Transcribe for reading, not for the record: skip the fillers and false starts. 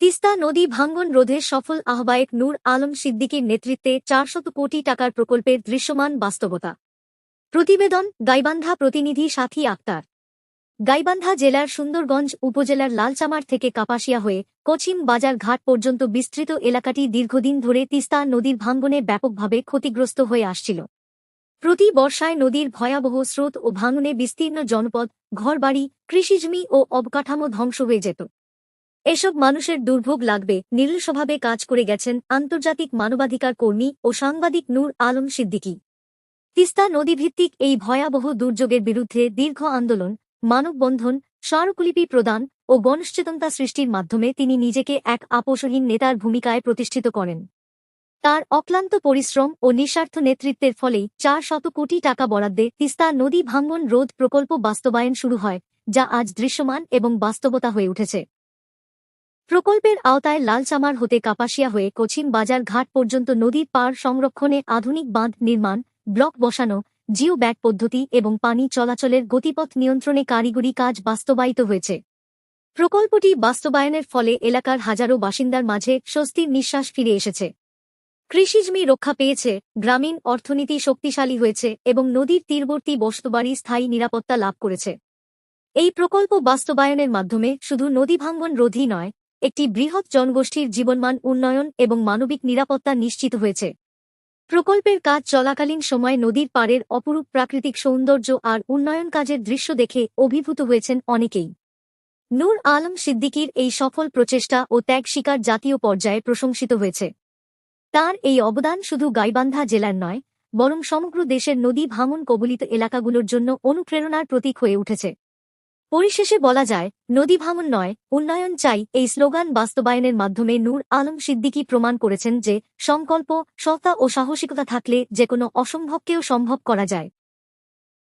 তিস্তা নদী ভাঙ্গন রোধে সফল আহ্বায়ক নূর আলম সিদ্দিকীর নেতৃত্বে ৪০০ কোটি টাকার প্রকল্পের দৃশ্যমান বাস্তবতা। প্রতিবেদন গাইবান্ধা প্রতিনিধি সাথী আক্তার। গাইবান্ধা জেলার সুন্দরগঞ্জ উপজেলার লালচামার থেকে কাপাসিয়া হয়ে কচিম বাজার ঘাট পর্যন্ত বিস্তৃত এলাকাটি দীর্ঘদিন ধরে তিস্তা নদীর ভাঙ্গনে ব্যাপকভাবে ক্ষতিগ্রস্ত হয়ে আসছিল। প্রতি বর্ষায় নদীর ভয়াবহ স্রোত ও ভাঙনে বিস্তীর্ণ জনপদ, ঘরবাড়ি, কৃষিজমি ও অবকাঠামো ধ্বংস হয়ে যেত। এসব মানুষের দুর্ভোগ লাগবে নির্লসভাবে কাজ করে গেছেন আন্তর্জাতিক মানবাধিকার কর্মী ও সাংবাদিক নূর আলম সিদ্দিকী। তিস্তা নদীভিত্তিক এই ভয়াবহ দুর্যোগের বিরুদ্ধে দীর্ঘ আন্দোলন, মানববন্ধন, স্মারকলিপি প্রদান ও গণসচেতনতা সৃষ্টির মাধ্যমে তিনি নিজেকে এক আপোষহীন নেতার ভূমিকায় প্রতিষ্ঠিত করেন। তার অক্লান্ত পরিশ্রম ও নিঃস্বার্থ নেতৃত্বের ফলেই ৪০০ কোটি টাকা বরাদ্দে তিস্তা নদী ভাঙ্গন রোধ প্রকল্প বাস্তবায়ন শুরু হয়, যা আজ দৃশ্যমান এবং বাস্তবতা হয়ে উঠেছে। প্রকল্পের আওতায় লালচামার হতে কাপাসিয়া হয়ে কচিম বাজার ঘাট পর্যন্ত নদীর পাড় সংরক্ষণে আধুনিক বাঁধ নির্মাণ, ব্লক বসানো, জিও ব্যাগ পদ্ধতি এবং পানি চলাচলের গতিপথ নিয়ন্ত্রণে কারিগরি কাজ বাস্তবায়িত হয়েছে। প্রকল্পটি বাস্তবায়নের ফলে এলাকার হাজারো বাসিন্দার মাঝে স্বস্তির নিঃশ্বাস ফিরে এসেছে। কৃষিজমি রক্ষা পেয়েছে, গ্রামীণ অর্থনীতি শক্তিশালী হয়েছে এবং নদীর তীরবর্তী বসতবাড়ি স্থায়ী নিরাপত্তা লাভ করেছে। এই প্রকল্প বাস্তবায়নের মাধ্যমে শুধু নদী ভাঙ্গন রোধই নয়, একটি বৃহৎ জনগোষ্ঠীর জীবনমান উন্নয়ন এবং মানবিক নিরাপত্তা নিশ্চিত হয়েছে। প্রকল্পের কাজ চলাকালীন সময়ে নদীর পাড়ের অপরূপ প্রাকৃতিক সৌন্দর্য আর উন্নয়ন কাজের দৃশ্য দেখে অভিভূত হয়েছেন অনেকেই। নূর আলম সিদ্দিকীর এই সফল প্রচেষ্টা ও ত্যাগ স্বীকার জাতীয় পর্যায়ে প্রশংসিত হয়েছে। তার এই অবদান শুধু গাইবান্ধা জেলার নয়, বরং সমগ্র দেশের নদী ভাঙন কবলিত এলাকাগুলোর জন্য অনুপ্রেরণার প্রতীক হয়ে উঠেছে। পরিশেষে বলা যায়, নদী ভাঙন নয়, উন্নয়ন চাই এই স্লোগান বাস্তবায়নের মাধ্যমে নূর আলম সিদ্দিকী প্রমাণ করেছেন যে সংকল্প, সততা ও সাহসিকতা থাকলে যেকোনো অসম্ভবকেও সম্ভব করা যায়।